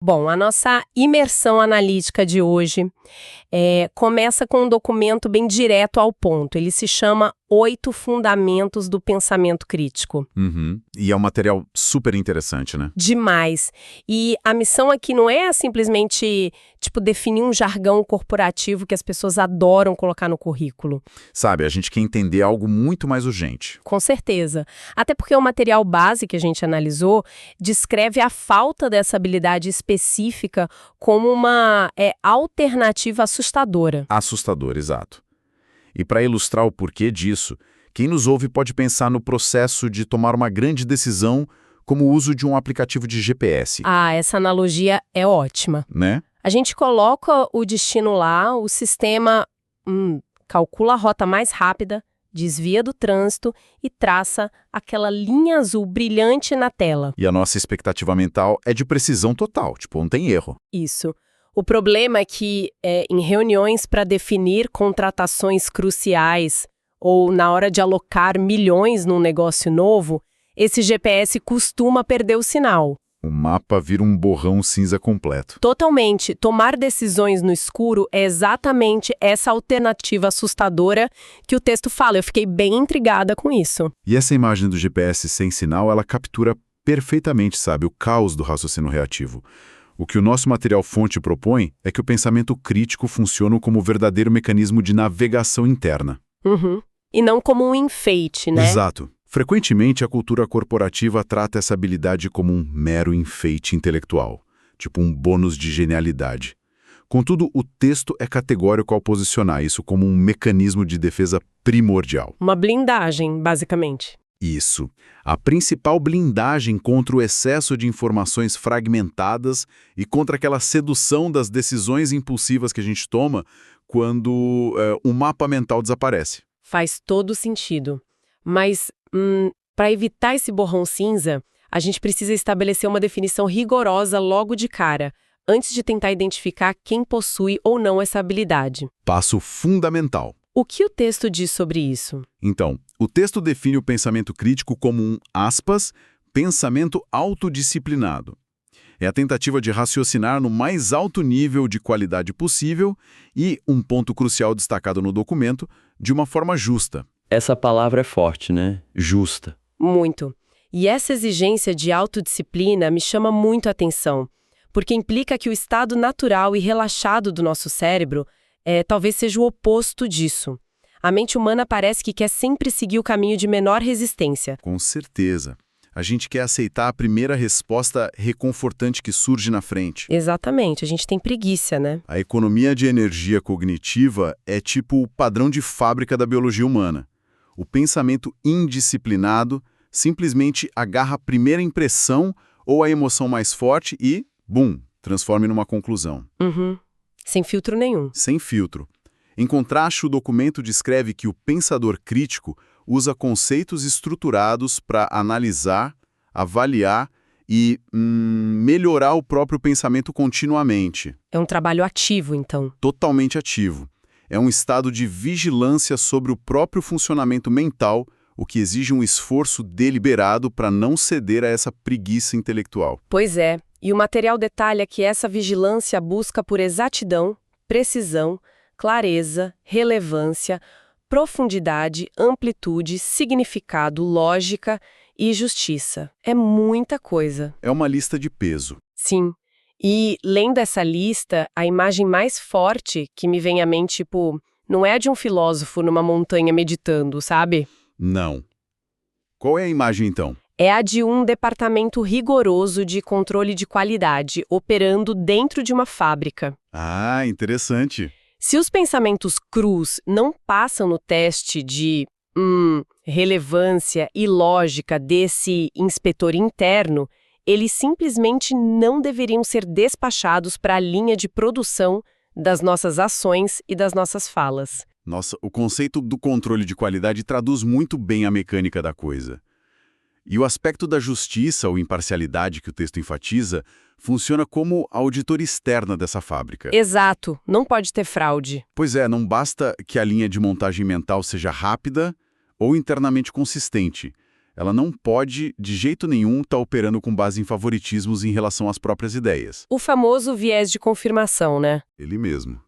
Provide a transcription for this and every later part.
Bom, a nossa imersão analítica de hoje começa com um documento bem direto ao ponto. Ele se chama Oito Fundamentos do Pensamento Crítico. Uhum. E é um material super interessante, né? Demais. E a missão aqui não é simplesmente, definir um jargão corporativo que as pessoas adoram colocar no currículo. Sabe, a gente quer entender algo muito mais urgente. Com certeza. Até porque o material base que a gente analisou descreve a falta dessa habilidade específica como uma alternativa assustadora. Assustador, exato. E para ilustrar o porquê disso, quem nos ouve pode pensar no processo de tomar uma grande decisão como o uso de um aplicativo de GPS. Ah, essa analogia é ótima. Né? A gente coloca o destino lá, o sistema calcula a rota mais rápida, desvia do trânsito e traça aquela linha azul brilhante na tela. E a nossa expectativa mental é de precisão total, não tem erro. Isso. O problema é que, em reuniões para definir contratações cruciais ou na hora de alocar milhões num negócio novo, esse GPS costuma perder o sinal. O mapa vira um borrão cinza completo. Totalmente. Tomar decisões no escuro é exatamente essa alternativa assustadora que o texto fala. Eu fiquei bem intrigada com isso. E essa imagem do GPS sem sinal, ela captura perfeitamente, sabe, o caos do raciocínio reativo. O que o nosso material-fonte propõe é que o pensamento crítico funciona como um verdadeiro mecanismo de navegação interna. Uhum. E não como um enfeite, né? Exato. Frequentemente, a cultura corporativa trata essa habilidade como um mero enfeite intelectual, tipo um bônus de genialidade. Contudo, o texto é categórico ao posicionar isso como um mecanismo de defesa primordial. Uma blindagem, basicamente. Isso. A principal blindagem contra o excesso de informações fragmentadas e contra aquela sedução das decisões impulsivas que a gente toma quando o mapa mental desaparece. Faz todo sentido. Mas, para evitar esse borrão cinza, a gente precisa estabelecer uma definição rigorosa logo de cara, antes de tentar identificar quem possui ou não essa habilidade. Passo fundamental. O que o texto diz sobre isso? Então, o texto define o pensamento crítico como um, aspas, pensamento autodisciplinado. É a tentativa de raciocinar no mais alto nível de qualidade possível e, um ponto crucial destacado no documento, de uma forma justa. Essa palavra é forte, né? Justa. Muito. E essa exigência de autodisciplina me chama muito a atenção, porque implica que o estado natural e relaxado do nosso cérebro talvez seja o oposto disso. A mente humana parece que quer sempre seguir o caminho de menor resistência. Com certeza. A gente quer aceitar a primeira resposta reconfortante que surge na frente. Exatamente, a gente tem preguiça, né? A economia de energia cognitiva é tipo o padrão de fábrica da biologia humana. O pensamento indisciplinado simplesmente agarra a primeira impressão ou a emoção mais forte e, bum, transforma numa conclusão. Uhum. Sem filtro nenhum. Sem filtro. Em contraste, o documento descreve que o pensador crítico usa conceitos estruturados para analisar, avaliar e melhorar o próprio pensamento continuamente. É um trabalho ativo, então. Totalmente ativo. É um estado de vigilância sobre o próprio funcionamento mental, o que exige um esforço deliberado para não ceder a essa preguiça intelectual. Pois é. E o material detalha que essa vigilância busca por exatidão, precisão, clareza, relevância, profundidade, amplitude, significado, lógica e justiça. É muita coisa. É uma lista de peso. Sim. E, lendo essa lista, a imagem mais forte que me vem à mente, não é a de um filósofo numa montanha meditando, sabe? Não. Qual é a imagem, então? É a de um departamento rigoroso de controle de qualidade, operando dentro de uma fábrica. Ah, interessante. Se os pensamentos crus não passam no teste de relevância e lógica desse inspetor interno, eles simplesmente não deveriam ser despachados para a linha de produção das nossas ações e das nossas falas. Nossa, o conceito do controle de qualidade traduz muito bem a mecânica da coisa. E o aspecto da justiça ou imparcialidade que o texto enfatiza funciona como a auditora externa dessa fábrica. Exato, não pode ter fraude. Pois é, não basta que a linha de montagem mental seja rápida ou internamente consistente. Ela não pode, de jeito nenhum, estar operando com base em favoritismos em relação às próprias ideias. O famoso viés de confirmação, né? Ele mesmo.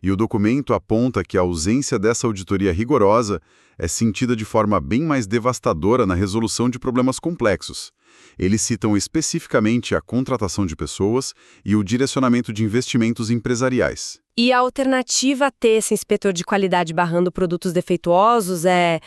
E o documento aponta que a ausência dessa auditoria rigorosa é sentida de forma bem mais devastadora na resolução de problemas complexos. Eles citam especificamente a contratação de pessoas e o direcionamento de investimentos empresariais. E a alternativa a ter esse inspetor de qualidade barrando produtos defeituosos é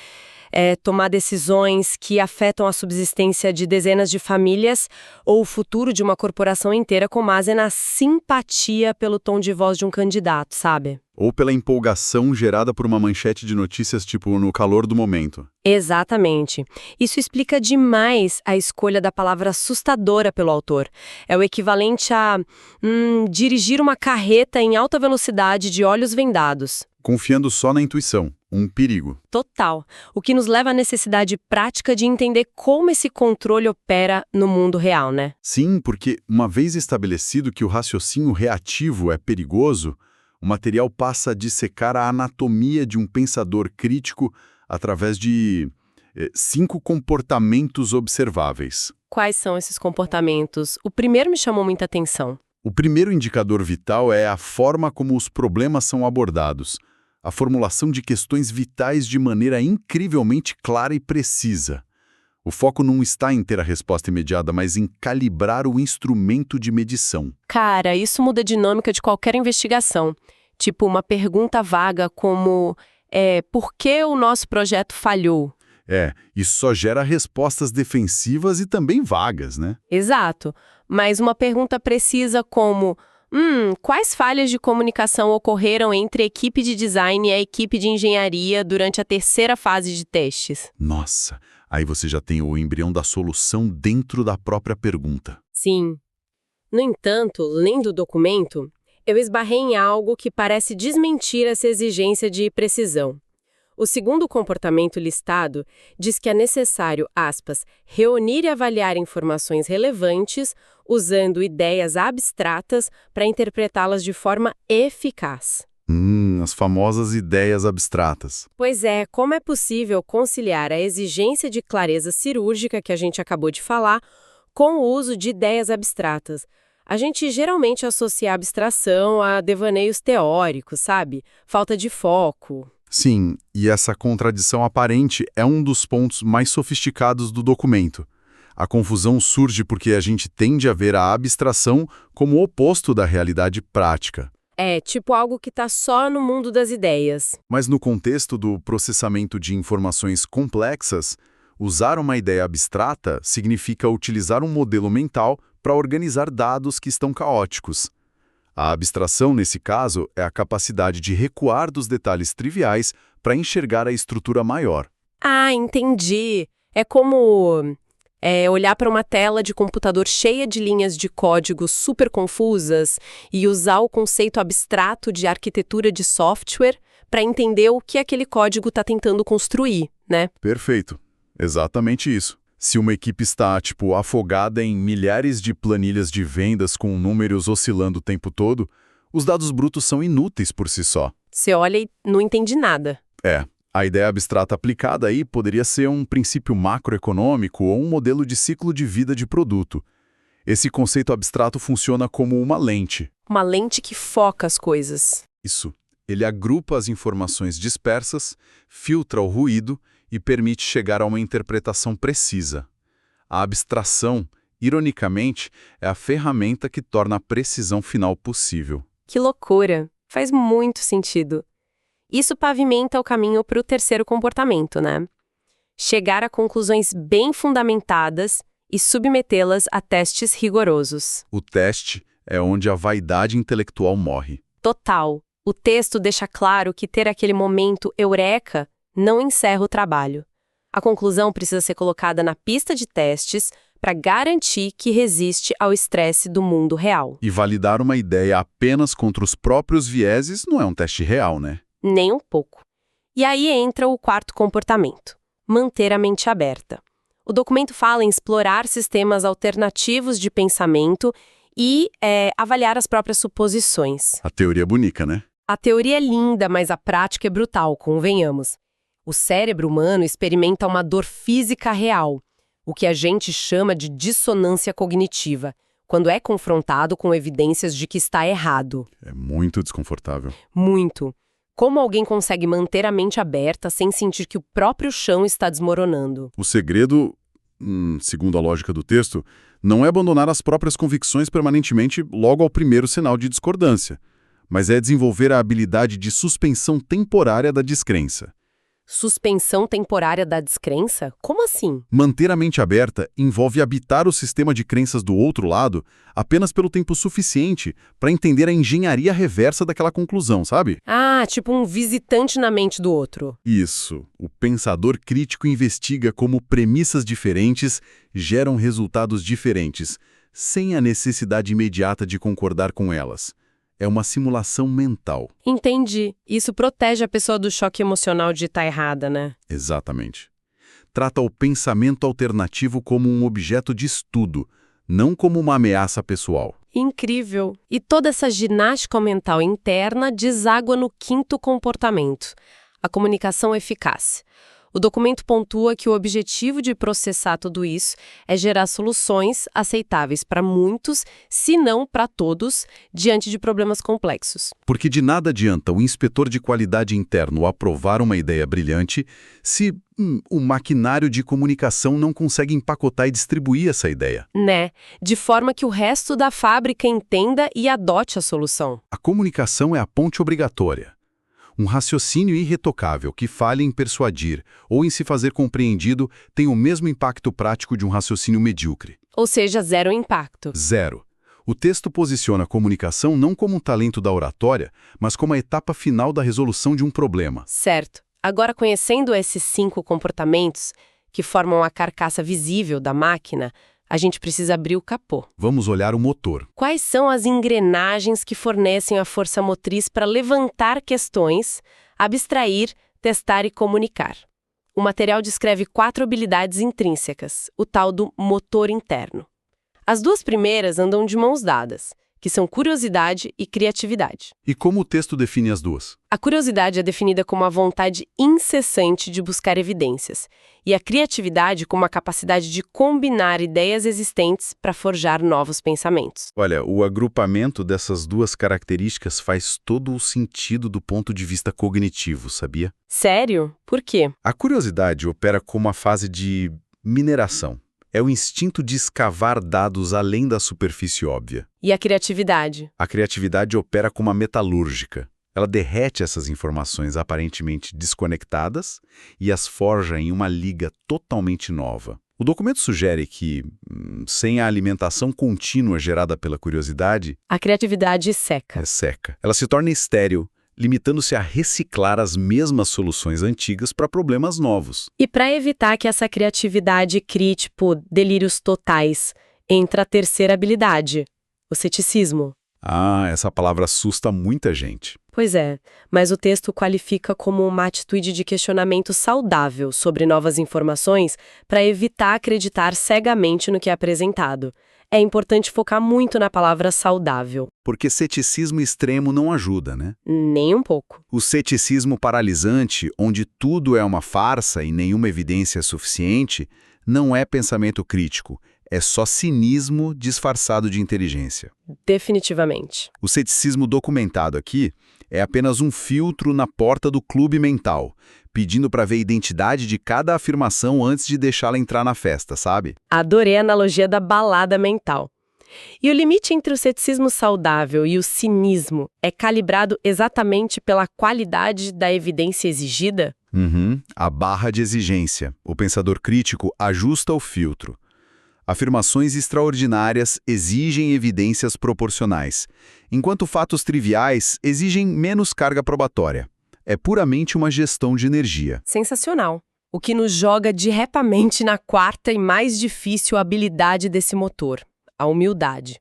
tomar decisões que afetam a subsistência de dezenas de famílias ou o futuro de uma corporação inteira com base na simpatia pelo tom de voz de um candidato, sabe? Ou pela empolgação gerada por uma manchete de notícias tipo no calor do momento. Exatamente. Isso explica demais a escolha da palavra assustadora pelo autor. É o equivalente a dirigir uma carreta em alta velocidade de olhos vendados. Confiando só na intuição. Um perigo. Total. O que nos leva à necessidade prática de entender como esse controle opera no mundo real, né? Sim, porque uma vez estabelecido que o raciocínio reativo é perigoso, o material passa a dissecar a anatomia de um pensador crítico através de 5 comportamentos observáveis. Quais são esses comportamentos? O primeiro me chamou muita atenção. O primeiro indicador vital é a forma como os problemas são abordados. A formulação de questões vitais de maneira incrivelmente clara e precisa. O foco não está em ter a resposta imediata, mas em calibrar o instrumento de medição. Cara, isso muda a dinâmica de qualquer investigação. Tipo, uma pergunta vaga como, por que o nosso projeto falhou? Isso só gera respostas defensivas e também vagas, né? Exato. Mas uma pergunta precisa como, quais falhas de comunicação ocorreram entre a equipe de design e a equipe de engenharia durante a terceira fase de testes? Nossa, aí você já tem o embrião da solução dentro da própria pergunta. Sim. No entanto, lendo o documento, eu esbarrei em algo que parece desmentir essa exigência de precisão. O segundo comportamento listado diz que é necessário, aspas, reunir e avaliar informações relevantes usando ideias abstratas para interpretá-las de forma eficaz. As famosas ideias abstratas. Pois é, como é possível conciliar a exigência de clareza cirúrgica que a gente acabou de falar com o uso de ideias abstratas? A gente geralmente associa a abstração a devaneios teóricos, sabe? Falta de foco. Sim, e essa contradição aparente é um dos pontos mais sofisticados do documento. A confusão surge porque a gente tende a ver a abstração como o oposto da realidade prática. Tipo algo que está só no mundo das ideias. Mas no contexto do processamento de informações complexas, usar uma ideia abstrata significa utilizar um modelo mental para organizar dados que estão caóticos. A abstração, nesse caso, é a capacidade de recuar dos detalhes triviais para enxergar a estrutura maior. Ah, entendi. É como olhar para uma tela de computador cheia de linhas de código super confusas e usar o conceito abstrato de arquitetura de software para entender o que aquele código está tentando construir, né? Perfeito. Exatamente isso. Se uma equipe está, afogada em milhares de planilhas de vendas com números oscilando o tempo todo, os dados brutos são inúteis por si só. Você olha e não entende nada. A ideia abstrata aplicada aí poderia ser um princípio macroeconômico ou um modelo de ciclo de vida de produto. Esse conceito abstrato funciona como uma lente. Uma lente que foca as coisas. Isso. Ele agrupa as informações dispersas, filtra o ruído e permite chegar a uma interpretação precisa. A abstração, ironicamente, é a ferramenta que torna a precisão final possível. Que loucura! Faz muito sentido. Isso pavimenta o caminho para o terceiro comportamento, né? Chegar a conclusões bem fundamentadas e submetê-las a testes rigorosos. O teste é onde a vaidade intelectual morre. Total. O texto deixa claro que ter aquele momento eureka não encerra o trabalho. A conclusão precisa ser colocada na pista de testes para garantir que resiste ao estresse do mundo real. E validar uma ideia apenas contra os próprios vieses não é um teste real, né? Nem um pouco. E aí entra o quarto comportamento: manter a mente aberta. O documento fala em explorar sistemas alternativos de pensamento e avaliar as próprias suposições. A teoria é bonita, né? A teoria é linda, mas a prática é brutal, convenhamos. O cérebro humano experimenta uma dor física real. o que a gente chama de dissonância cognitiva, quando é confrontado com evidências de que está errado. É muito desconfortável. Muito. Como alguém consegue manter a mente aberta sem sentir que o próprio chão está desmoronando? O segredo, segundo a lógica do texto, não é abandonar as próprias convicções permanentemente logo ao primeiro sinal de discordância, mas é desenvolver a habilidade de suspensão temporária da descrença. Suspensão temporária da descrença? Como assim? Manter a mente aberta envolve habitar o sistema de crenças do outro lado apenas pelo tempo suficiente para entender a engenharia reversa daquela conclusão, sabe? Ah, tipo um visitante na mente do outro. Isso. O pensador crítico investiga como premissas diferentes geram resultados diferentes, sem a necessidade imediata de concordar com elas. É uma simulação mental. Entendi. Isso protege a pessoa do choque emocional de estar errada, né? Exatamente. Trata o pensamento alternativo como um objeto de estudo, não como uma ameaça pessoal. Incrível. E toda essa ginástica mental interna deságua no quinto comportamento, a comunicação eficaz. O documento pontua que o objetivo de processar tudo isso é gerar soluções aceitáveis para muitos, se não para todos, diante de problemas complexos. Porque de nada adianta o inspetor de qualidade interno aprovar uma ideia brilhante se o maquinário de comunicação não consegue empacotar e distribuir essa ideia. Né? De forma que o resto da fábrica entenda e adote a solução. A comunicação é a ponte obrigatória. Um raciocínio irretocável que falha em persuadir ou em se fazer compreendido tem o mesmo impacto prático de um raciocínio medíocre. Ou seja, zero impacto. Zero. O texto posiciona a comunicação não como um talento da oratória, mas como a etapa final da resolução de um problema. Certo. Agora, conhecendo esses 5 comportamentos, que formam a carcaça visível da máquina, a gente precisa abrir o capô. Vamos olhar o motor. Quais são as engrenagens que fornecem a força motriz para levantar questões, abstrair, testar e comunicar? O material descreve 4 habilidades intrínsecas, o tal do motor interno. As 2 primeiras andam de mãos dadas, que são curiosidade e criatividade. E como o texto define as duas? A curiosidade é definida como a vontade incessante de buscar evidências, e a criatividade como a capacidade de combinar ideias existentes para forjar novos pensamentos. Olha, o agrupamento dessas duas características faz todo o sentido do ponto de vista cognitivo, sabia? Sério? Por quê? A curiosidade opera como a fase de mineração. É o instinto de escavar dados além da superfície óbvia. E a criatividade? A criatividade opera como a metalúrgica. Ela derrete essas informações aparentemente desconectadas e as forja em uma liga totalmente nova. O documento sugere que, sem a alimentação contínua gerada pela curiosidade, a criatividade seca. É seca. Ela se torna estéril, limitando-se a reciclar as mesmas soluções antigas para problemas novos. E para evitar que essa criatividade crie, delírios totais, entra a terceira habilidade, o ceticismo. Ah, essa palavra assusta muita gente. Pois é, mas o texto qualifica como uma atitude de questionamento saudável sobre novas informações para evitar acreditar cegamente no que é apresentado. É importante focar muito na palavra saudável. Porque ceticismo extremo não ajuda, né? Nem um pouco. O ceticismo paralisante, onde tudo é uma farsa e nenhuma evidência é suficiente, não é pensamento crítico. É só cinismo disfarçado de inteligência. Definitivamente. O ceticismo documentado aqui é apenas um filtro na porta do clube mental, pedindo para ver a identidade de cada afirmação antes de deixá-la entrar na festa, sabe? Adorei a analogia da balada mental. E o limite entre o ceticismo saudável e o cinismo é calibrado exatamente pela qualidade da evidência exigida? A barra de exigência. O pensador crítico ajusta o filtro. Afirmações extraordinárias exigem evidências proporcionais, enquanto fatos triviais exigem menos carga probatória. É puramente uma gestão de energia. Sensacional. O que nos joga diretamente na quarta e mais difícil habilidade desse motor, a humildade.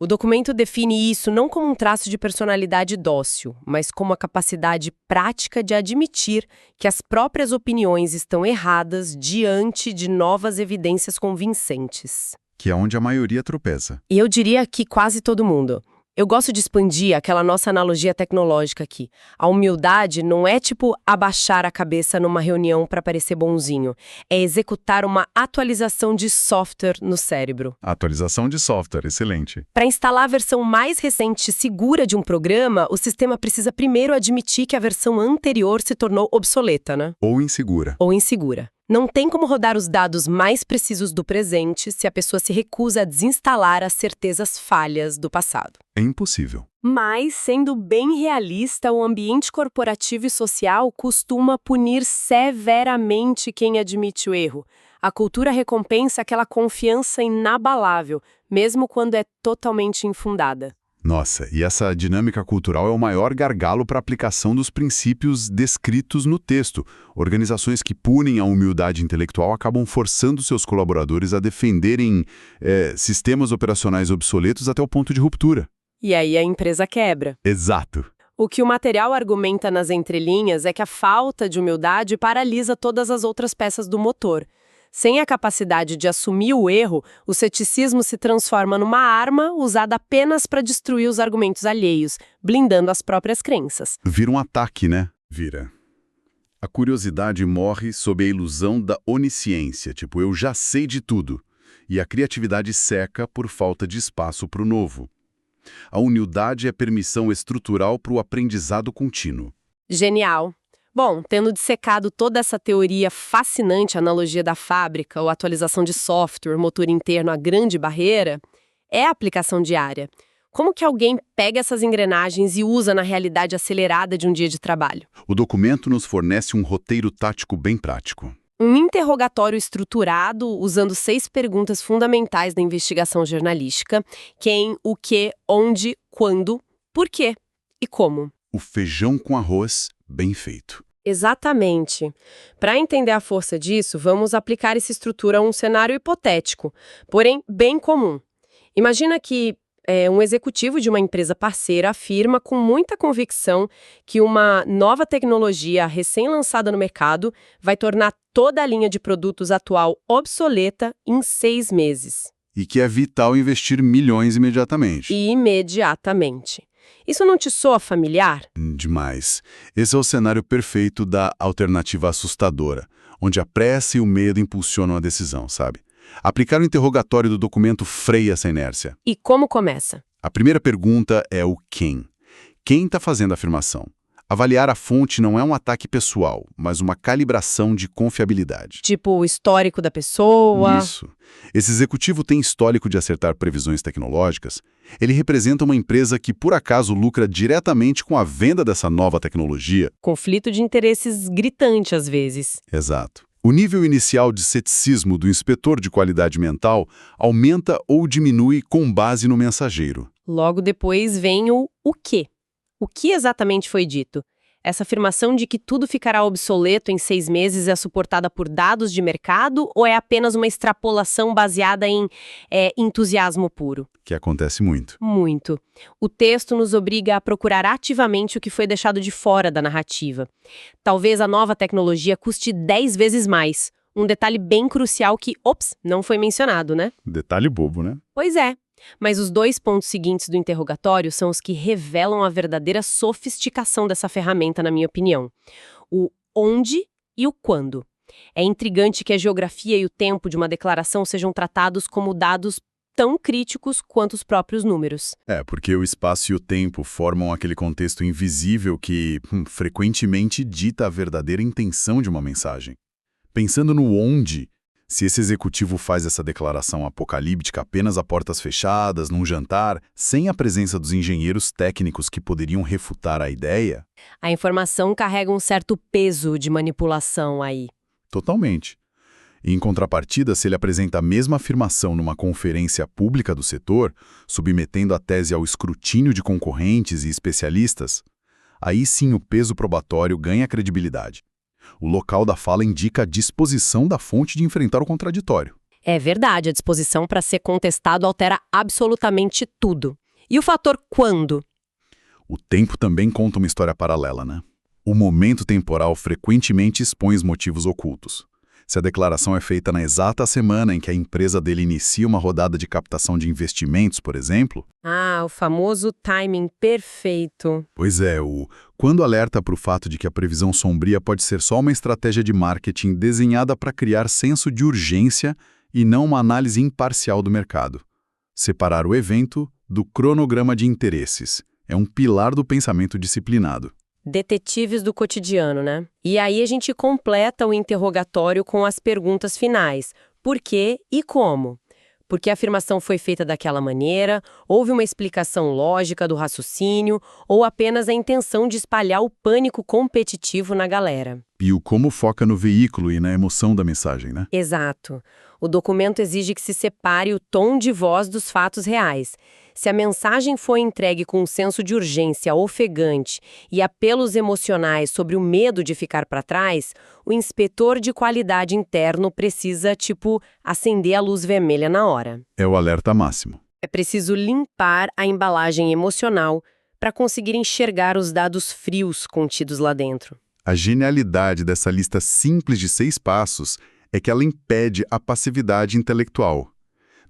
O documento define isso não como um traço de personalidade dócil, mas como a capacidade prática de admitir que as próprias opiniões estão erradas diante de novas evidências convincentes. Que é onde a maioria tropeça. E eu diria que quase todo mundo. Eu gosto de expandir aquela nossa analogia tecnológica aqui. A humildade não é tipo abaixar a cabeça numa reunião para parecer bonzinho. É executar uma atualização de software no cérebro. Atualização de software, excelente. Para instalar a versão mais recente e segura de um programa, o sistema precisa primeiro admitir que a versão anterior se tornou obsoleta, né? Ou insegura. Ou insegura. Não tem como rodar os dados mais precisos do presente se a pessoa se recusa a desinstalar as certezas falhas do passado. É impossível. Mas, sendo bem realista, o ambiente corporativo e social costuma punir severamente quem admite o erro. A cultura recompensa aquela confiança inabalável, mesmo quando é totalmente infundada. Nossa, e essa dinâmica cultural é o maior gargalo para a aplicação dos princípios descritos no texto. Organizações que punem a humildade intelectual acabam forçando seus colaboradores a defenderem sistemas operacionais obsoletos até o ponto de ruptura. E aí a empresa quebra. Exato. O que o material argumenta nas entrelinhas é que a falta de humildade paralisa todas as outras peças do motor. Sem a capacidade de assumir o erro, o ceticismo se transforma numa arma usada apenas para destruir os argumentos alheios, blindando as próprias crenças. Vira um ataque, né? Vira. A curiosidade morre sob a ilusão da onisciência, tipo, eu já sei de tudo. E a criatividade seca por falta de espaço para o novo. A humildade é permissão estrutural para o aprendizado contínuo. Genial. Bom, tendo dissecado toda essa teoria fascinante, analogia da fábrica, ou atualização de software, motor interno, a grande barreira, é a aplicação diária. Como que alguém pega essas engrenagens e usa na realidade acelerada de um dia de trabalho? O documento nos fornece um roteiro tático bem prático. Um interrogatório estruturado, usando 6 perguntas fundamentais da investigação jornalística: quem, o que, onde, quando, por quê e como. O feijão com arroz bem feito. Exatamente. Para entender a força disso, vamos aplicar essa estrutura a um cenário hipotético, porém bem comum. Imagina que um executivo de uma empresa parceira afirma com muita convicção que uma nova tecnologia recém-lançada no mercado vai tornar toda a linha de produtos atual obsoleta em 6 meses. E que é vital investir milhões imediatamente. Imediatamente. Isso não te soa familiar? Demais. Esse é o cenário perfeito da alternativa assustadora, onde a pressa e o medo impulsionam a decisão, sabe? Aplicar o interrogatório do documento freia essa inércia. E como começa? A primeira pergunta é o quem. Quem está fazendo a afirmação? Avaliar a fonte não é um ataque pessoal, mas uma calibração de confiabilidade. Tipo o histórico da pessoa? Isso. Esse executivo tem histórico de acertar previsões tecnológicas. Ele representa uma empresa que, por acaso, lucra diretamente com a venda dessa nova tecnologia. Conflito de interesses gritante às vezes. Exato. O nível inicial de ceticismo do inspetor de qualidade mental aumenta ou diminui com base no mensageiro. Logo depois vem o quê? O que exatamente foi dito? Essa afirmação de que tudo ficará obsoleto em 6 meses é suportada por dados de mercado ou é apenas uma extrapolação baseada em entusiasmo puro? Que acontece muito. Muito. O texto nos obriga a procurar ativamente o que foi deixado de fora da narrativa. Talvez a nova tecnologia custe 10 vezes mais. Um detalhe bem crucial que, não foi mencionado, né? Detalhe bobo, né? Pois é. Mas os 2 pontos seguintes do interrogatório são os que revelam a verdadeira sofisticação dessa ferramenta, na minha opinião. O onde e o quando. É intrigante que a geografia e o tempo de uma declaração sejam tratados como dados tão críticos quanto os próprios números. Porque o espaço e o tempo formam aquele contexto invisível que, frequentemente dita a verdadeira intenção de uma mensagem. Pensando no onde, se esse executivo faz essa declaração apocalíptica apenas a portas fechadas, num jantar, sem a presença dos engenheiros técnicos que poderiam refutar a ideia... A informação carrega um certo peso de manipulação aí. Totalmente. E, em contrapartida, se ele apresenta a mesma afirmação numa conferência pública do setor, submetendo a tese ao escrutínio de concorrentes e especialistas, aí sim o peso probatório ganha credibilidade. O local da fala indica a disposição da fonte de enfrentar o contraditório. É verdade, a disposição para ser contestado altera absolutamente tudo. E o fator quando? O tempo também conta uma história paralela, né? O momento temporal frequentemente expõe os motivos ocultos. Se a declaração é feita na exata semana em que a empresa dele inicia uma rodada de captação de investimentos, por exemplo. Ah, o famoso timing perfeito. Pois é, quando alerta para o fato de que a previsão sombria pode ser só uma estratégia de marketing desenhada para criar senso de urgência e não uma análise imparcial do mercado. Separar o evento do cronograma de interesses é um pilar do pensamento disciplinado. Detetives do cotidiano, né? E aí a gente completa o interrogatório com as perguntas finais. Por quê e como? Por que a afirmação foi feita daquela maneira? Houve uma explicação lógica do raciocínio? Ou apenas a intenção de espalhar o pânico competitivo na galera? E o como foca no veículo e na emoção da mensagem, né? Exato. O documento exige que se separe o tom de voz dos fatos reais. Se a mensagem for entregue com um senso de urgência ofegante e apelos emocionais sobre o medo de ficar para trás, o inspetor de qualidade interno precisa, acender a luz vermelha na hora. É o alerta máximo. É preciso limpar a embalagem emocional para conseguir enxergar os dados frios contidos lá dentro. A genialidade dessa lista simples de 6 passos é que ela impede a passividade intelectual.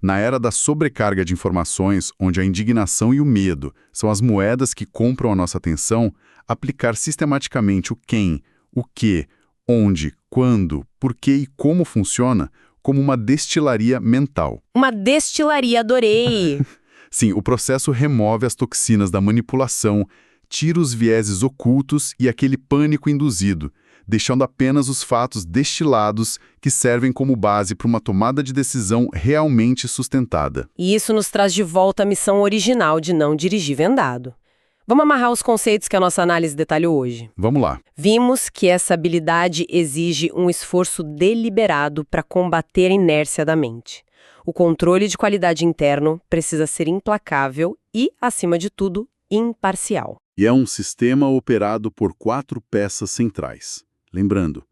Na era da sobrecarga de informações, onde a indignação e o medo são as moedas que compram a nossa atenção, aplicar sistematicamente o quem, o que, onde, quando, por que e como funciona, como uma destilaria mental. Uma destilaria, adorei! Sim, o processo remove as toxinas da manipulação, tira os vieses ocultos e aquele pânico induzido, deixando apenas os fatos destilados que servem como base para uma tomada de decisão realmente sustentada. E isso nos traz de volta à missão original de não dirigir vendado. Vamos amarrar os conceitos que a nossa análise detalhou hoje. Vamos lá. Vimos que essa habilidade exige um esforço deliberado para combater a inércia da mente. O controle de qualidade interno precisa ser implacável e, acima de tudo, imparcial. E é um sistema operado por 4 peças centrais. Lembrando,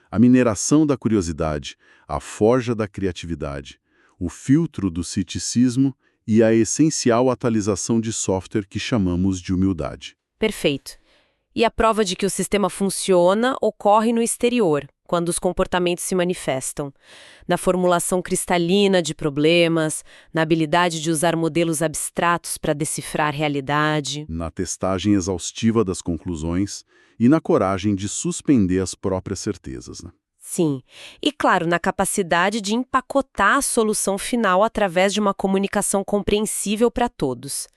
a mineração da curiosidade, a forja da criatividade, o filtro do ceticismo e a essencial atualização de software que chamamos de humildade. Perfeito. E a prova de que o sistema funciona ocorre no exterior, quando os comportamentos se manifestam. Na formulação cristalina de problemas, na habilidade de usar modelos abstratos para decifrar a realidade. Na testagem exaustiva das conclusões e na coragem de suspender as próprias certezas, né? Sim. E, claro, na capacidade de empacotar a solução final através de uma comunicação compreensível para todos.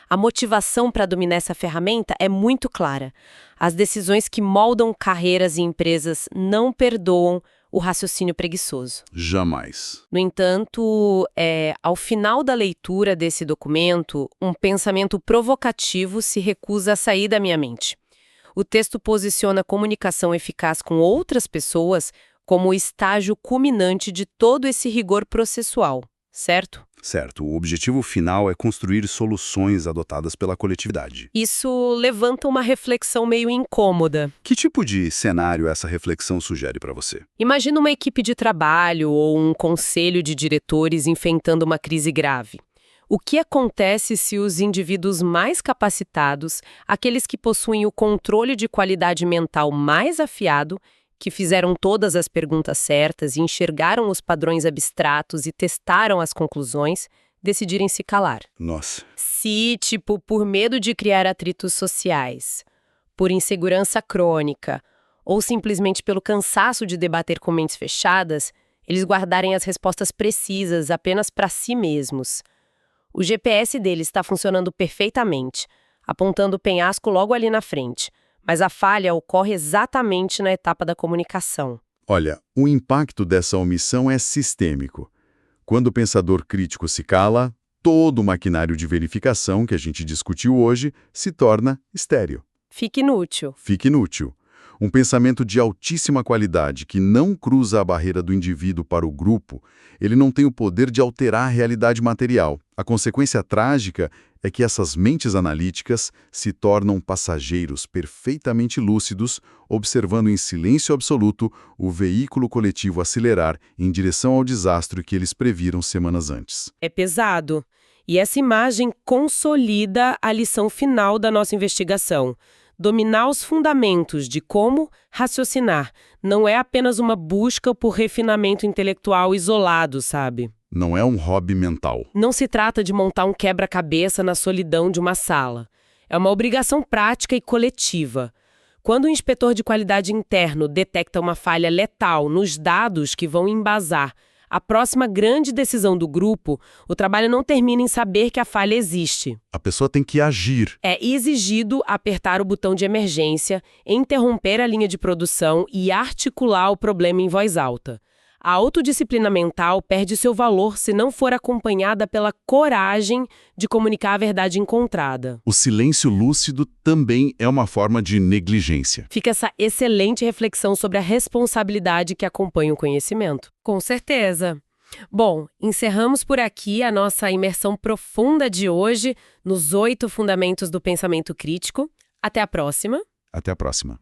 A motivação para dominar essa ferramenta é muito clara. As decisões que moldam carreiras e empresas não perdoam o raciocínio preguiçoso. Jamais. No entanto, ao final da leitura desse documento, um pensamento provocativo se recusa a sair da minha mente. O texto posiciona a comunicação eficaz com outras pessoas como o estágio culminante de todo esse rigor processual, certo? Certo. O objetivo final é construir soluções adotadas pela coletividade. Isso levanta uma reflexão meio incômoda. Que tipo de cenário essa reflexão sugere para você? Imagina uma equipe de trabalho ou um conselho de diretores enfrentando uma crise grave. O que acontece se os indivíduos mais capacitados, aqueles que possuem o controle de qualidade mental mais afiado, que fizeram todas as perguntas certas e enxergaram os padrões abstratos e testaram as conclusões, decidirem se calar? Nossa. Se, por medo de criar atritos sociais, por insegurança crônica, ou simplesmente pelo cansaço de debater com mentes fechadas, eles guardarem as respostas precisas apenas para si mesmos. O GPS deles está funcionando perfeitamente, apontando o penhasco logo ali na frente. Mas a falha ocorre exatamente na etapa da comunicação. Olha, o impacto dessa omissão é sistêmico. Quando o pensador crítico se cala, todo o maquinário de verificação que a gente discutiu hoje se torna estéril. Fica inútil. Fica inútil. Um pensamento de altíssima qualidade que não cruza a barreira do indivíduo para o grupo, ele não tem o poder de alterar a realidade material. A consequência trágica é que essas mentes analíticas se tornam passageiros perfeitamente lúcidos, observando em silêncio absoluto o veículo coletivo acelerar em direção ao desastre que eles previram semanas antes. É pesado. E essa imagem consolida a lição final da nossa investigação. Dominar os fundamentos de como raciocinar não é apenas uma busca por refinamento intelectual isolado, sabe? Não é um hobby mental. Não se trata de montar um quebra-cabeça na solidão de uma sala. É uma obrigação prática e coletiva. Quando o inspetor de qualidade interno detecta uma falha letal nos dados que vão embasar a próxima grande decisão do grupo, o trabalho não termina em saber que a falha existe. A pessoa tem que agir. É exigido apertar o botão de emergência, interromper a linha de produção e articular o problema em voz alta. A autodisciplina mental perde seu valor se não for acompanhada pela coragem de comunicar a verdade encontrada. O silêncio lúcido também é uma forma de negligência. Fica essa excelente reflexão sobre a responsabilidade que acompanha o conhecimento. Com certeza. Bom, encerramos por aqui a nossa imersão profunda de hoje nos 8 fundamentos do pensamento crítico. Até a próxima. Até a próxima.